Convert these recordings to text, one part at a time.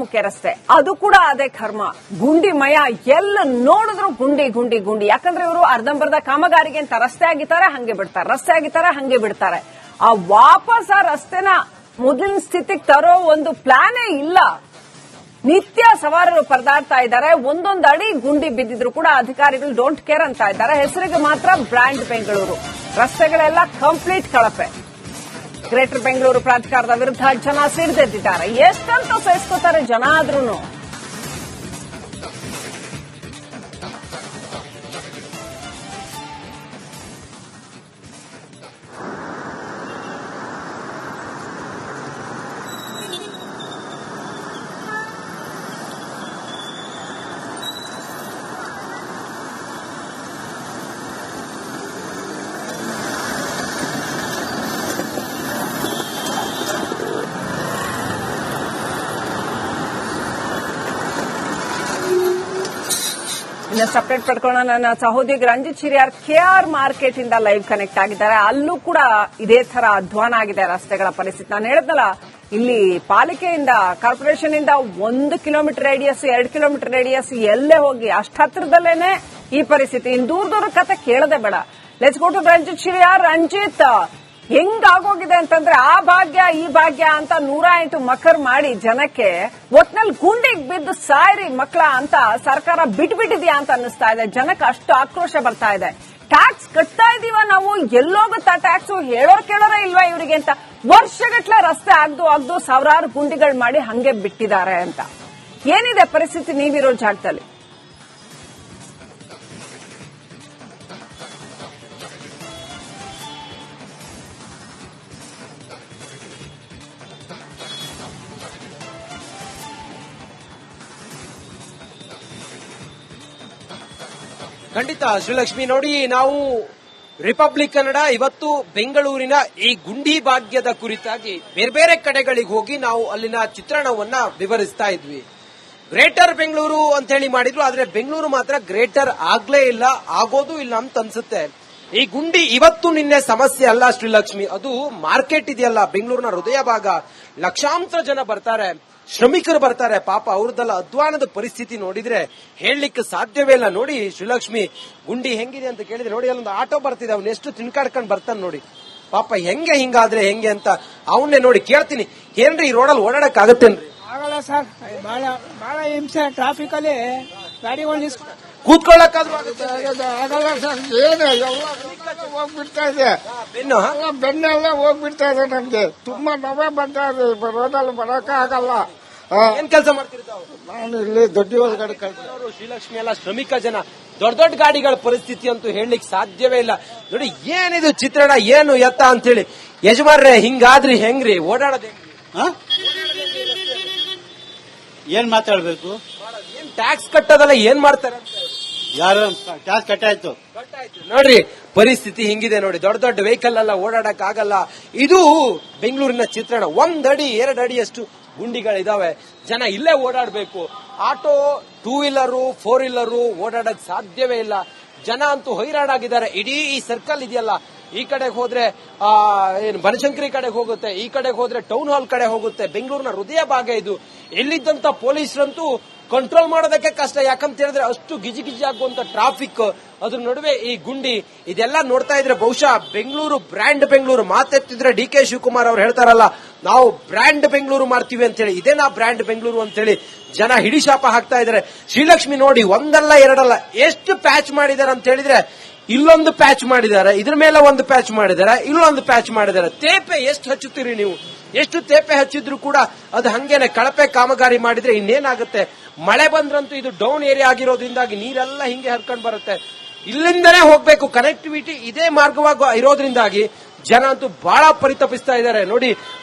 ಮುಖ್ಯ ರಸ್ತೆ, ಅದು ಕೂಡ ಅದೇ ಕರ್ಮ. ಗುಂಡಿಮಯ, ಎಲ್ಲ ನೋಡಿದ್ರು ಗುಂಡಿ ಗುಂಡಿ ಗುಂಡಿ. ಯಾಕಂದ್ರೆ ಇವರು ಅರ್ಧಂಬರ್ಧ ಕಾಮಗಾರಿಗೆ ಅಂತ ರಸ್ತೆ ಆಗಿದ್ದಾರೆ, ಹಂಗೆ ಬಿಡ್ತಾರೆ, ರಸ್ತೆ ಆಗಿದ್ದಾರೆ, ಹಂಗೆ ಬಿಡ್ತಾರೆ. ಆ ವಾಪಸ್ ಆ ರಸ್ತೆನ ಮೊದಲಿನ ಸ್ಥಿತಿಗೆ ತರೋ ಒಂದು ಪ್ಲಾನೇ ಇಲ್ಲ. ನಿತ್ಯ ಸವಾರರು ಪರದಾಡ್ತಾ ಇದ್ದಾರೆ. ಒಂದೊಂದು ಅಡಿ ಗುಂಡಿ ಬಿದ್ದಿದ್ರು ಕೂಡ ಅಧಿಕಾರಿಗಳು ಡೋಂಟ್ ಕೇರ್ ಅಂತ ಇದ್ದಾರೆ. ಹೆಸರಿಗೆ ಮಾತ್ರ ಬ್ರ್ಯಾಂಡ್ ಬೆಂಗಳೂರು. ರಸ್ತೆಗಳೆಲ್ಲ ಕಂಪ್ಲೀಟ್ ಕಳಪೆ. ಗ್ರೇಟರ್ ಬೆಂಗಳೂರು ಪ್ರಾಧಿಕಾರದ ವಿರುದ್ಧ ಜನ ಸಿಡಿದೆದ್ದಿದ್ದಾರೆ. ಎಷ್ಟಂತ ಸಹಿಸ್ಕೋತಾರೆ ಜನ ಆದ್ರೂನು. ಇನ್ನಷ್ಟು ಅಪ್ಡೇಟ್ ಪಡ್ಕೊಳ್ಳೋಣ. ನನ್ನ ಸಹೋದ್ಯೋಗಿ ರಂಜಿತ್ ಶಿರಿಯಾರ್ ಕೆಆರ್ ಮಾರ್ಕೆಟ್ ಇಂದ ಲೈವ್ ಕನೆಕ್ಟ್ ಆಗಿದ್ದಾರೆ. ಅಲ್ಲೂ ಕೂಡ ಇದೇ ತರ ಅಧ್ವಾನ ಆಗಿದೆ ರಸ್ತೆಗಳ ಪರಿಸ್ಥಿತಿ. ನಾನು ಹೇಳಿದ್ನಲ್ಲ, ಇಲ್ಲಿ ಪಾಲಿಕೆಯಿಂದ, ಕಾರ್ಪೊರೇಷನ್ ಇಂದ 1 ಕಿಲೋಮೀಟರ್ ರೇಡಿಯಸ್, 2 ಕಿಲೋಮೀಟರ್ ರೇಡಿಯಸ್ ಎಲ್ಲೇ ಹೋಗಿ ಅಷ್ಟು ಹತ್ರದಲ್ಲೇನೆ ಈ ಪರಿಸ್ಥಿತಿ. ಇನ್ನು ದೂರ ಕತೆ ಕೇಳದೆ ಬೇಡ. Let's go to Ranjith Shiriyar. Ranjith, ಹೆಂಗಾಗೋಗಿದೆ ಅಂತಂದ್ರೆ ಆ ಭಾಗ್ಯ ಈ ಭಾಗ್ಯ ಅಂತ 108 ಮಕರ್ ಮಾಡಿ ಜನಕ್ಕೆ ಒಟ್ನಲ್ಲಿ ಗುಂಡಿಗೆ ಬಿದ್ದು ಸಾಯ್ರಿ ಮಕ್ಕಳ ಅಂತ ಸರ್ಕಾರ ಬಿಟ್ಬಿಟ್ಟಿದ್ಯಾ ಅಂತ ಅನ್ನಿಸ್ತಾ ಇದೆ. ಜನಕ್ಕೆ ಅಷ್ಟು ಆಕ್ರೋಶ ಬರ್ತಾ ಇದೆ. ಟ್ಯಾಕ್ಸ್ ಕಟ್ತಾ ಇದೀವ ನಾವು, ಎಲ್ಲೋಗುತ್ತಾ ಟ್ಯಾಕ್ಸ್, ಹೇಳೋರ್ ಕೇಳೋರೇ ಇಲ್ವಾ ಇವರಿಗೆ ಅಂತ. ವರ್ಷಗಟ್ಲೆ ರಸ್ತೆ ಆಗ್ದು ಸಾವಿರಾರು ಗುಂಡಿಗಳು ಮಾಡಿ ಹಂಗೆ ಬಿಟ್ಟಿದ್ದಾರೆ ಅಂತ. ಏನಿದೆ ಪರಿಸ್ಥಿತಿ ನೀವಿರೋ ಜಾಗದಲ್ಲಿ? ಖಂಡಿತ ಶ್ರೀಲಕ್ಷ್ಮಿ, ನೋಡಿ, ನಾವು ರಿಪಬ್ಲಿಕ್ ಕನ್ನಡ ಇವತ್ತು ಬೆಂಗಳೂರಿನ ಈ ಗುಂಡಿ ಭಾಗ್ಯದ ಕುರಿತಾಗಿ ಬೇರೆ ಬೇರೆ ಕಡೆಗಳಿಗೆ ಹೋಗಿ ನಾವು ಅಲ್ಲಿನ ಚಿತ್ರಣವನ್ನ ವಿವರಿಸ್ತಾ ಇದ್ವಿ. ಗ್ರೇಟರ್ ಬೆಂಗಳೂರು ಅಂತ ಹೇಳಿ ಮಾಡಿದ್ರು, ಆದ್ರೆ ಬೆಂಗಳೂರು ಮಾತ್ರ ಗ್ರೇಟರ್ ಆಗ್ಲೇ ಇಲ್ಲ, ಆಗೋದು ಇಲ್ಲ ಅಂತ ಅನ್ಸುತ್ತೆ. ಈ ಗುಂಡಿ ಇವತ್ತು ನಿನ್ನೆ ಸಮಸ್ಯೆ ಅಲ್ಲ ಶ್ರೀಲಕ್ಷ್ಮಿ, ಅದು ಮಾರ್ಕೆಟ್ ಇದೆಯಲ್ಲ, ಬೆಂಗಳೂರಿನ ಹೃದಯ ಭಾಗ. ಲಕ್ಷಾಂತರ ಜನ ಬರ್ತಾರೆ, ಶ್ರಮಿಕರು ಬರ್ತಾರೆ. ಪಾಪ ಅವ್ರದ್ದೆಲ್ಲ ಅಧ್ವಾನದ ಪರಿಸ್ಥಿತಿ ನೋಡಿದ್ರೆ ಹೇಳಲಿಕ್ಕೆ ಸಾಧ್ಯವೇ ಇಲ್ಲ. ನೋಡಿ ಶ್ರೀಲಕ್ಷ್ಮಿ, ಗುಂಡಿ ಹೆಂಗಿದೆ ಅಂತ ಕೇಳಿದ್ರೆ, ನೋಡಿ ಅಲ್ಲೊಂದು ಆಟೋ ಬರ್ತಿದೆ, ಅವ್ನ ಎಷ್ಟು ತಿನ್ಕಾಡ್ಕೊಂಡ್ ಬರ್ತಾನೆ ನೋಡಿ. ಪಾಪ ಹೆಂಗೆ ಹಿಂಗಾದ್ರೆ ಹೆಂಗೆ ಅಂತ ಅವನ್ನೇ ನೋಡಿ ಕೇಳ್ತೀನಿ, ಏನ್ರಿ ಈ ರೋಡಲ್ಲಿ ಓಡಾಡಕ್ ಆಗತ್ತೇನ್ರಿ? ಆಗಲ್ಲ ಸರ್, ಬಹಳ ಹಿಂಸೆ. ಟ್ರಾಫಿಕ್ ಅಲ್ಲಿ ಗಾಡಿಗಳು ಕೂತ್ಕೊಳ್ಳಕ್ಕಾದ್ರೂ ಆಗಲ್ಲ ಸರ್. ಏನು ಎಲ್ಲ ಹೋಗ್ಬಿಡ್ತಾ ಇದೆ, ಬೆನ್ನೆಲ್ಲ ಹೋಗ್ಬಿಡ್ತಾ ಇದೆ. ನಮ್ಗೆ ತುಂಬಾ ನೋವೇ ಬರ್ತಾ ಇದೆ. ರೋಡಲ್ಲಿ ಬರೋಕೆ ಆಗಲ್ಲ. ಏನ್ ಕೆಲಸ ಮಾಡ್ತಿರ್ತಾವ? ನಾನು ಇಲ್ಲಿ ದೊಡ್ಡ ಗಾಡಿ ಕಳ್ಸಿದವರು ಶ್ರೀಲಕ್ಷ್ಮಿ ಎಲ್ಲ ಶ್ರಮಿಕ ಜನ. ದೊಡ್ಡ ದೊಡ್ಡ ಗಾಡಿಗಳ ಪರಿಸ್ಥಿತಿ ಅಂತೂ ಹೇಳಲಿಕ್ಕೆ ಸಾಧ್ಯವೇ ಇಲ್ಲ. ನೋಡಿ ಏನಿದು ಚಿತ್ರಣ, ಏನು ಎತ್ತ ಅಂತ ಹೇಳಿ. ಯಜಮಾನ್ರೆ, ಹಿಂಗಾದ್ರಿ ಹೆಂಗ್ರಿ ಓಡಾಡೋದ್? ಏನ್ ಮಾತಾಡ್ಬೇಕು? ಏನ್ ಟ್ಯಾಕ್ಸ್ ಕಟ್ಟೋದಲ್ಲ, ಏನ್ ಮಾಡ್ತಾರೆ? ಯಾರು ಟ್ಯಾಕ್ಸ್ ಕಟ್ಟಾಯ್ತು? ನೋಡ್ರಿ ಪರಿಸ್ಥಿತಿ ಹಿಂಗಿದೆ ನೋಡಿ. ದೊಡ್ಡ ದೊಡ್ಡ ವೆಹಿಕಲ್ ಎಲ್ಲ ಓಡಾಡಕ್ ಆಗಲ್ಲ. ಇದು ಬೆಂಗಳೂರಿನ ಚಿತ್ರಣ. 1 ಅಡಿ 2 ಅಡಿಯಷ್ಟು ಗುಂಡಿಗಳಿದಾವೆ. ಜನ ಇಲ್ಲೇ ಓಡಾಡಬೇಕು. ಆಟೋ, 2 ವೀಲರು, 4 ವೀಲರು ಓಡಾಡಕ್ ಸಾಧ್ಯವೇ ಇಲ್ಲ. ಜನ ಅಂತೂ ಹೈರಾಣಾಗಿದ್ದಾರೆ. ಇಡೀ ಈ ಸರ್ಕಲ್ ಇದೆಯಲ್ಲ, ಈ ಕಡೆಗೆ ಹೋದ್ರೆ ಏನು ಬನಶಂಕರಿ ಕಡೆಗೆ ಹೋಗುತ್ತೆ, ಈ ಕಡೆಗೆ ಹೋದ್ರೆ ಟೌನ್ ಹಾಲ್ ಕಡೆ ಹೋಗುತ್ತೆ. ಬೆಂಗಳೂರಿನ ಹೃದಯ ಭಾಗ ಇದು. ಎಲ್ಲಿದ್ದಂತ ಪೊಲೀಸರಂತೂ ಕಂಟ್ರೋಲ್ ಮಾಡೋದಕ್ಕೆ ಕಷ್ಟ. ಯಾಕಂತ ಹೇಳಿದ್ರೆ ಅಷ್ಟು ಗಿಜಿ ಗಿಜಿ ಆಗುವಂತ ಟ್ರಾಫಿಕ್, ಅದ್ರ ನಡುವೆ ಈ ಗುಂಡಿ. ಇದೆಲ್ಲ ನೋಡ್ತಾ ಇದ್ರೆ ಬಹುಶಃ ಬೆಂಗಳೂರು ಬ್ರ್ಯಾಂಡ್ ಬೆಂಗಳೂರು ಮಾತೆತ್ತಿದ್ರೆ ಡಿ ಕೆ ಶಿವಕುಮಾರ್ ಅವ್ರು ಹೇಳ್ತಾರಲ್ಲ, ನಾವು ಬ್ರ್ಯಾಂಡ್ ಬೆಂಗಳೂರು ಮಾಡ್ತೀವಿ ಅಂತ ಹೇಳಿ, ಇದೇ ನಾ ಬ್ರ್ಯಾಂಡ್ ಬೆಂಗಳೂರು ಅಂತ ಹೇಳಿ ಜನ ಹಿಡಿಶಾಪ ಹಾಕ್ತಾ ಇದ್ದಾರೆ. ಶ್ರೀಲಕ್ಷ್ಮಿ ನೋಡಿ, ಒಂದಲ್ಲ ಎರಡಲ್ಲ ಎಷ್ಟು ಪ್ಯಾಚ್ ಮಾಡಿದ್ದಾರೆ ಅಂತ ಹೇಳಿದ್ರೆ, ಇಲ್ಲೊಂದು ಪ್ಯಾಚ್ ಮಾಡಿದ್ದಾರೆ, ಇದ್ರ ಮೇಲೆ ಒಂದು ಪ್ಯಾಚ್ ಮಾಡಿದ್ದಾರೆ, ಇಲ್ಲೊಂದು ಪ್ಯಾಚ್ ಮಾಡಿದ್ದಾರೆ. ತೇಪೆ ಎಷ್ಟು ಹಚ್ಚುತ್ತೀರಿ ನೀವು? ಎಷ್ಟು ತೇಪೆ ಹಚ್ಚಿದ್ರು ಕೂಡ ಅದು ಹಂಗೇನೆ. ಕಳಪೆ ಕಾಮಗಾರಿ ಮಾಡಿದ್ರೆ ಇನ್ನೇನಾಗುತ್ತೆ? ಮಳೆ ಬಂದ್ರಂತೂ ಇದು ಡೌನ್ ಏರಿಯಾ ಆಗಿರೋದ್ರಿಂದಾಗಿ ನೀರೆಲ್ಲ ಹಿಂಗೆ ಹರ್ಕೊಂಡ್ ಬರುತ್ತೆ. ಇಲ್ಲಿಂದನೇ ಹೋಗ್ಬೇಕು, ಕನೆಕ್ಟಿವಿಟಿ ಇದೇ ಮಾರ್ಗವಾಗಿ ಇರೋದ್ರಿಂದಾಗಿ ಜನ ಅಂತೂ ಬಹಳ ಪರಿತಪಿಸ್ತಾ ಇದ್ದಾರೆ. ನೋಡಿ,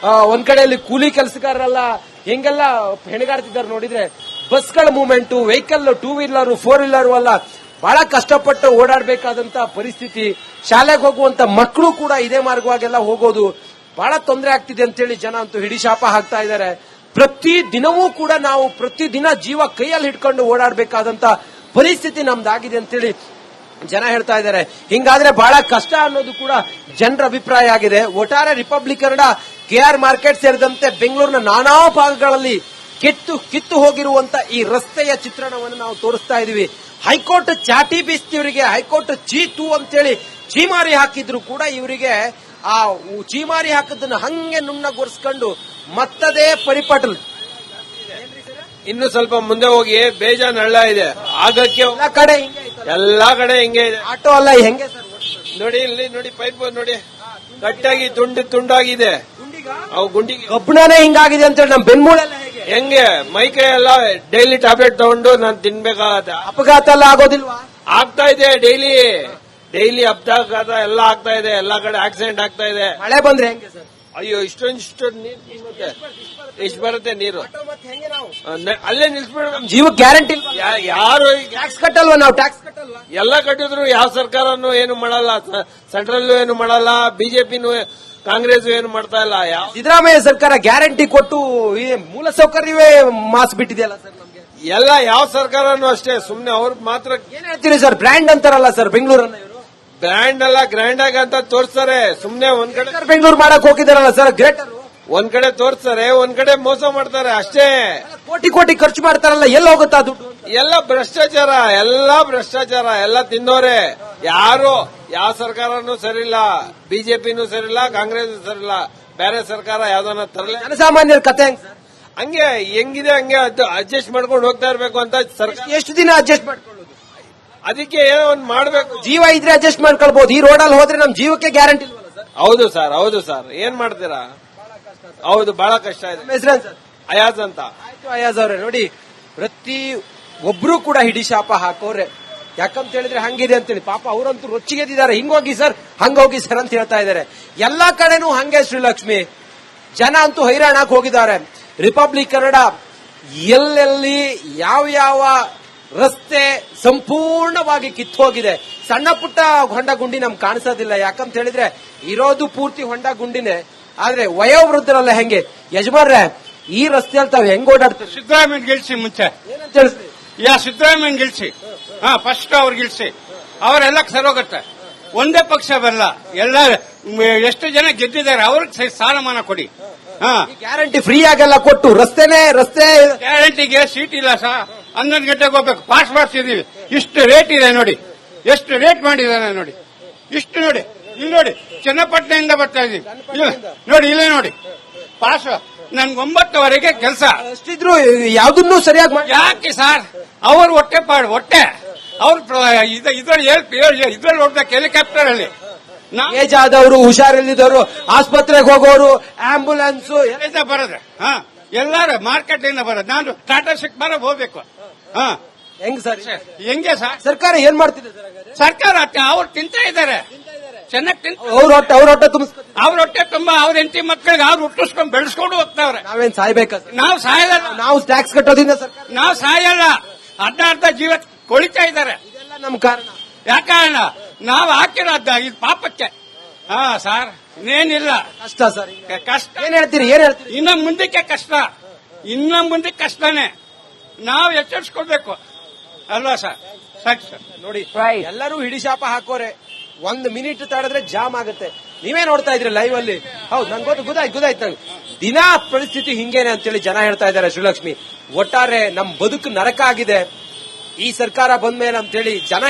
ಒಂದ್ ಕಡೆಯಲ್ಲಿ ಕೂಲಿ ಕೆಲಸಗಾರರೆಲ್ಲ ಹೆಂಗೆಲ್ಲ ಹೆಣಗಾಡ್ತಿದ್ದಾರೆ ನೋಡಿದ್ರೆ. ಬಸ್ಗಳ ಮೂವ್ಮೆಂಟ್, ವೆಹಿಕಲ್, 2 ವೀಲರ್ 4 ವೀಲರ್ ಅಲ್ಲ, ಬಹಳ ಕಷ್ಟಪಟ್ಟು ಓಡಾಡಬೇಕಾದಂತ ಪರಿಸ್ಥಿತಿ. ಶಾಲೆಗೆ ಹೋಗುವಂತ ಮಕ್ಕಳು ಕೂಡ ಇದೇ ಮಾರ್ಗವಾಗೆಲ್ಲ ಹೋಗೋದು. ಬಹಳ ತೊಂದರೆ ಆಗ್ತಿದೆ ಅಂತೇಳಿ ಜನ ಅಂತೂ ಹಿಡಿಶಾಪ ಹಾಕ್ತಾ ಇದ್ದಾರೆ. ಪ್ರತಿ ದಿನವೂ ಕೂಡ ನಾವು ಪ್ರತಿದಿನ ಜೀವ ಕೈಯಲ್ಲಿ ಹಿಡ್ಕೊಂಡು ಓಡಾಡಬೇಕಾದಂತ ಪರಿಸ್ಥಿತಿ ನಮ್ದಾಗಿದೆ ಅಂತೇಳಿ ಜನ ಹೇಳ್ತಾ ಇದ್ದಾರೆ. ಹಿಂಗಾದ್ರೆ ಬಹಳ ಕಷ್ಟ ಅನ್ನೋದು ಕೂಡ ಜನರ ಅಭಿಪ್ರಾಯ ಆಗಿದೆ. ಒಟ್ಟಾರೆ ರಿಪಬ್ಲಿಕ್ ಕನ್ನಡ, ಕೆಆರ್ ಮಾರ್ಕೆಟ್ ಸೇರಿದಂತೆ ಬೆಂಗಳೂರಿನ ನಾನಾ ಭಾಗಗಳಲ್ಲಿ ಕಿತ್ತು ಹೋಗಿರುವಂತ ಈ ರಸ್ತೆಯ ಚಿತ್ರಣವನ್ನು ನಾವು ತೋರಿಸ್ತಾ ಇದೀವಿ. ಹೈಕೋರ್ಟ್ ಚಾಟಿ ಬೀಸ್ತಿ ಇವರಿಗೆ, ಹೈಕೋರ್ಟ್ ಚೀತು ಅಂತೇಳಿ ಚೀಮಾರಿ ಹಾಕಿದ್ರು ಕೂಡ ಇವರಿಗೆ ಆ ಚೀಮಾರಿ ಹಾಕಿದ್ದನ್ನು ಹಂಗೆ ನುಣ್ಣಗೊರೆಸ್ಕೊಂಡು ಮತ್ತದೇ ಪರಿಪಾಟಲ್. ಇನ್ನು ಸ್ವಲ್ಪ ಮುಂದೆ ಹೋಗಿ ಬೇಜಾನ್ ಹಳ್ಳ ಇದೆ, ಆಗಕ್ಕೆ ಎಲ್ಲಾ ಕಡೆ ಹಿಂಗೆ ಇದೆ. ಆಟೋ ಅಲ್ಲ ಹೆಂಗೆ ಸರ್? ನೋಡಿ ಇಲ್ಲಿ ನೋಡಿ, ಪೈಪ್ ನೋಡಿ ಕಟ್ಟಾಗಿ ತುಂಡಾಗಿದೆ. ಅವು ಗುಂಡಿಗೆ ಕಬ್ಬಣನೇ ಹಿಂಗಾಗಿದೆ ಅಂತೇಳಿ ನಮ್ ಬೆನ್ಮೂಳೆಲ್ಲ ಹೆಂಗೆ ಮೈಕೈ ಎಲ್ಲ ಡೈಲಿ ಟ್ಯಾಬ್ಲೆಟ್ ತಗೊಂಡು ನಾನು ತಿನ್ಬೇಕಾಗತ್ತೆ. ಅಪಘಾತ ಎಲ್ಲ ಆಗೋದಿಲ್ವಾ? ಆಗ್ತಾ ಇದೆ, ಡೈಲಿ ಅಪಘಾತ ಎಲ್ಲ ಆಗ್ತಾ ಇದೆ, ಎಲ್ಲಾ ಕಡೆ ಆಕ್ಸಿಡೆಂಟ್ ಆಗ್ತಾ ಇದೆ. ಮಳೆ ಬಂದ್ರೆ ಹೆಂಗೆ ಸರ್? ಅಯ್ಯೋ ಇಷ್ಟೊಂದು ನೀರು ಬರುತ್ತೆ, ಎಷ್ಟು ಬರುತ್ತೆ ನೀರು, ಅಲ್ಲೇ ನಿಲ್ಸ್ಬಿಡ. ಜೀವಕ್ಕೆ ಗ್ಯಾರಂಟಿ ಯಾರು ಟ್ಯಾಕ್ಸ್ ಕಟ್ಟಲ್ವಾ? ನಾವು ಟ್ಯಾಕ್ಸ್ ಕಟ್ಟಲ್ವಾ? ಎಲ್ಲ ಕಟ್ಟಿದ್ರು ಯಾವ ಸರ್ಕಾರನು ಏನು ಮಾಡಲ್ಲ, ಸೆಂಟ್ರಲ್ ಏನು ಮಾಡಲ್ಲ, ಬಿಜೆಪಿನೂ ಕಾಂಗ್ರೆಸ್ ಏನು ಮಾಡ್ತಾ ಇಲ್ಲ. ಸಿದ್ದರಾಮಯ್ಯ ಸರ್ಕಾರ ಗ್ಯಾರಂಟಿ ಕೊಟ್ಟು ಈ ಮೂಲಸೌಕರ್ಯವೇ ಮಾಸ್ ಬಿಟ್ಟಿದೆಯಲ್ಲ ಸರ್ ನಮ್ಗೆ. ಎಲ್ಲ ಯಾವ ಸರ್ಕಾರನು ಅಷ್ಟೇ, ಸುಮ್ನೆ ಅವ್ರ ಮಾತ್ರ ಏನ್ ಹೇಳ್ತೀರಿ ಸರ್? ಬ್ರ್ಯಾಂಡ್ ಅಂತಾರಲ್ಲ ಸರ್ ಬೆಂಗಳೂರನ್ನ ಇವರು. ಬ್ರ್ಯಾಂಡ್ ಅಲ್ಲ ಗ್ರ್ಯಾಂಡ್ ಆಗಿ ಅಂತ ತೋರಿಸ್ತಾರೆ. ಸುಮ್ನೆ ಒಂದ್ ಕಡೆ ಬೆಂಗಳೂರು ಮಾಡಕ್ ಹೋಗಿದಾರಲ್ಲ ಸರ್, ಗ್ರೇಟರ್. ಒಂದ್ ಕಡೆ ತೋರಿಸ್ತಾರೆ, ಒಂದ್ ಕಡೆ ಮೋಸ ಮಾಡ್ತಾರೆ ಅಷ್ಟೇ. ಕೋಟಿ ಖರ್ಚು ಮಾಡ್ತಾರಲ್ಲ, ಎಲ್ಲ ಹೋಗುತ್ತಾ ದುಡ್ಡು? ಎಲ್ಲ ಭ್ರಷ್ಟಾಚಾರ, ಎಲ್ಲ ತಿನ್ನೋರೆ. ಯಾವ ಸರ್ಕಾರನೂ ಸರಿಯಿಲ್ಲ, ಬಿಜೆಪಿನೂ ಸರಿಯಿಲ್ಲ, ಕಾಂಗ್ರೆಸ್ ಸರಿಯಿಲ್ಲ. ಬೇರೆ ಸರ್ಕಾರ ಯಾವ್ದನ್ನ ತರಲಿ. ಜನಸಾಮಾನ್ಯರ ಕತೆ ಹೆಂಗ್ ಸರ್? ಹಂಗೆ ಹೆಂಗಿದೆ ಹಂಗೆ ಅಡ್ಜಸ್ಟ್ ಮಾಡ್ಕೊಂಡು ಹೋಗ್ತಾ ಇರ್ಬೇಕು ಅಂತ ಸರ್ಕಾರ. ಎಷ್ಟು ದಿನ ಅಡ್ಜಸ್ಟ್ ಮಾಡ್ಕೊಳ್ಳೋದು? ಅದಕ್ಕೆ ಏನೋ ಒಂದ್ ಮಾಡ್ಬೇಕು. ಜೀವ ಇದ್ರೆ ಅಡ್ಜಸ್ಟ್ ಮಾಡ್ಕೊಳ್ಬಹುದು, ಈ ರೋಡಲ್ಲಿ ಹೋದ್ರೆ ನಮ್ ಜೀವಕ್ಕೆ ಗ್ಯಾರಂಟಿ ಇಲ್ವಲ್ಲ ಸರ್? ಹೌದು ಸರ್ ಏನ್ ಮಾಡ್ತೀರಾ? ಹೌದು, ಬಹಳ ಕಷ್ಟ ಇದೆ. ಹೆಸರೇನ್ ಸರ್? ಅಯಾಜ್ ಅಂತ. ಆಯ್ತು ಅಯಾಜ್ ಅವ್ರೆ, ನೋಡಿ ಪ್ರತಿ ಒಬ್ರು ಕೂಡ ಹಿಡಿ ಶಾಪ ಹಾಕೋರೆ. ಯಾಕಂತ ಹೇಳಿದ್ರೆ ಹಂಗಿದೆ ಅಂತೇಳಿ. ಪಾಪ ಅವರಂತೂ ರೊಚ್ಚಿಗೆದಿದ್ದಾರೆ. ಹಿಂಗೋಗಿ ಸರ್, ಹಂಗೋಗಿ ಸರ್ ಅಂತ ಹೇಳ್ತಾ ಇದ್ದಾರೆ. ಎಲ್ಲಾ ಕಡೆನೂ ಹಂಗೆ ಶ್ರೀಲಕ್ಷ್ಮಿ. ಜನ ಅಂತೂ ಹೈರಾಣಾಕ್ ಹೋಗಿದ್ದಾರೆ. ರಿಪಬ್ಲಿಕ್ ಕನ್ನಡ ಎಲ್ಲೆಲ್ಲಿ ಯಾವ ರಸ್ತೆ ಸಂಪೂರ್ಣವಾಗಿ ಕಿತ್ತೋಗಿದೆ. ಸಣ್ಣ ಪುಟ್ಟ ಹೊಂಡ ಗುಂಡಿ ನಮ್ಗೆ ಕಾಣಿಸೋದಿಲ್ಲ. ಯಾಕಂತ ಹೇಳಿದ್ರೆ ಇರೋದು ಪೂರ್ತಿ ಹೊಂಡ ಗುಂಡಿನೇ. ಆದ್ರೆ ವಯೋವೃದ್ಧರಲ್ಲ ಹೆಂಗೆ? ಯಜಮಾನ್ರೆ, ಈ ರಸ್ತೆಯಲ್ಲಿ ತಾವ್ ಹೆಂಗ್ ಓಡಾಡ್ತೀವಿ? ಸಿದ್ದರಾಮಯ್ಯ ಗೆಲ್ಸಿ ಮುಂಚೆ ಏನಂತ ಹೇಳಿದ್ರಿ? ಸಿದ್ದರಾಮಯ್ಯ ಗೆಲ್ಸಿ, ಫಸ್ಟ್ ಅವ್ರು ಗೆಲ್ಸಿ, ಅವರೆಲ್ಲ ಸರೋಗತ್ತೆ. ಒಂದೇ ಪಕ್ಷ ಬರಲ್ಲ, ಎಲ್ಲ ಎಷ್ಟು ಜನ ಗೆದ್ದಿದ್ದಾರೆ ಅವ್ರಿಗೆ ಸ್ಥಾನಮಾನ ಕೊಡಿ. ಗ್ಯಾರಂಟಿ ಫ್ರೀ ಆಗೆಲ್ಲ ಕೊಟ್ಟು ರಸ್ತೆ ಗ್ಯಾರಂಟಿಗೆ ಸೀಟ್ ಇಲ್ಲ ಸರ್. 11 ಗಂಟೆಗೆ ಹೋಗ್ಬೇಕು, ಪಾಸ್ ಮಾಡ್ತಿದೀವಿ. ಇಷ್ಟು ರೇಟ್ ಇದೆ ನೋಡಿ, ಎಷ್ಟು ರೇಟ್ ಮಾಡಿದಾನೆ ನೋಡಿ, ಇಷ್ಟು ನೋಡಿ. ಇಲ್ಲಿ ನೋಡಿ, ಚನ್ನಪಟ್ಟಣದಿಂದ ಬರ್ತಾ ಇದೀವಿ ನೋಡಿ, ಇಲ್ಲೇ ನೋಡಿ ಪಾಸ್. ನನ್ಗೆ 9ವರೆಗೆ ಕೆಲಸ. ಅಷ್ಟಿದ್ರು ಯಾವ್ದನ್ನೂ ಸರಿಯಾಗಿ ಮಾಡಿ. ಯಾಕೆ ಸರ್? ಅವ್ರ ಹೊಟ್ಟೆ ಅವ್ರು ಇದ್ರಲ್ಲಿ ಹೊಡ್ಬೇಕು, ಹೆಲಿಕಾಪ್ಟರ್ ಅಲ್ಲಿ. ಏಜ್ ಆದವರು, ಹುಷಾರಿಲ್ಲದವರು, ಆಸ್ಪತ್ರೆಗೆ ಹೋಗೋರು, ಆಂಬುಲೆನ್ಸ್ ಬರೋದು. ಎಲ್ಲಾರು ಮಾರ್ಕೆಟ್ ಇಂದ ಬರೋದು. ನಾನು ಟಾಟಾ ಸಿಕ್ ಬರೋ ಹೋಗ್ಬೇಕು. ಹೆಂಗ್ ಸರ್? ಹೆಂಗೆ ಸರ್? ಸರ್ಕಾರ ಏನ್ ಮಾಡ್ತಿದೆ ಸರ್ಕಾರ? ಅವ್ರು ತಿಂತಾ ಇದ್ದಾರೆ, ಚೆನ್ನಾಗಿ ತಿಂತ. ಅವ್ರ ಹೊಟ್ಟೆ ತುಂಬಿಸ್ತಾರೆ. ಅವ್ರ ಹೊಟ್ಟೆ ತುಂಬಾ ಅವ್ರ ಹೆಂಡತಿ ಮಕ್ಕಳಿಗೆ ಅವ್ರು ಹುಟ್ಟಿಸ್ಕೊಂಡು ಬೆಳೆಸ್ಕೊಂಡು ಹೋಗ್ತಾವ್ರೆ. ನಾವೇನ್ ಸಾಯ್ಬೇಕ? ನಾವು ಸಾಯಲ್ಲ. ನಾವು ಟ್ಯಾಕ್ಸ್ ಕಟ್ಟೋದ್ರಿಂದ ಸರ್ಕಾರ ನಾವು ಸಾಯಲ್ಲ. ಅರ್ಧ ಜೀವ ಕೊಳಿತಾ ಇದ್ದಾರೆ. ಇದೆಲ್ಲ ನಮ್ ಕಾರಣ. ಯಾಕಾರಣ? ನಾವು ಹಾಕಿರೋದ ಇದು ಪಾಪಕ್ಕೆ. ಸರ್ ಇನ್ನೇನಿಲ್ಲ. ಕಷ್ಟ ಸರ್, ಕಷ್ಟ. ಏನ್ ಹೇಳ್ತೀರಿ? ಇನ್ನ ಮುಂದಕ್ಕೆ ಕಷ್ಟ, ಇನ್ನ ಮುಂದಕ್ಕೆ ಕಷ್ಟನೇ. ನಾವು ಎಚ್ಚರಿಸ್ಕೊಳ್ಬೇಕು ಅಲ್ವಾ ಸರ್? ಸಾಕು ಸರ್. ನೋಡಿ, ಎಲ್ಲರೂ ಹಿಡಿ ಶಾಪ ಹಾಕೋರೆ. 1 ಮಿನಿಟ್ ತಡೆದ್ರೆ ಜಾಮ್ ಆಗುತ್ತೆ. ನೀವೇ ನೋಡ್ತಾ ಇದ್ರಿ ಲೈವ್ ಅಲ್ಲಿ. ಹೌದು, ನನ್ಗೆ ಗೊತ್ತಾಯ್ತು ನಂಗೆ. ದಿನಾ ಪರಿಸ್ಥಿತಿ ಹಿಂಗೇನೆ ಅಂತೇಳಿ ಜನ ಹೇಳ್ತಾ ಇದ್ದಾರೆ ಶ್ರೀಲಕ್ಷ್ಮಿ. ಒಟ್ಟಾರೆ ನಮ್ ಬದುಕು ನರಕ ಆಗಿದೆ ಈ ಸರ್ಕಾರ ಬಂದ್ಮೇಲೆ ಅಂತೇಳಿ ಜನ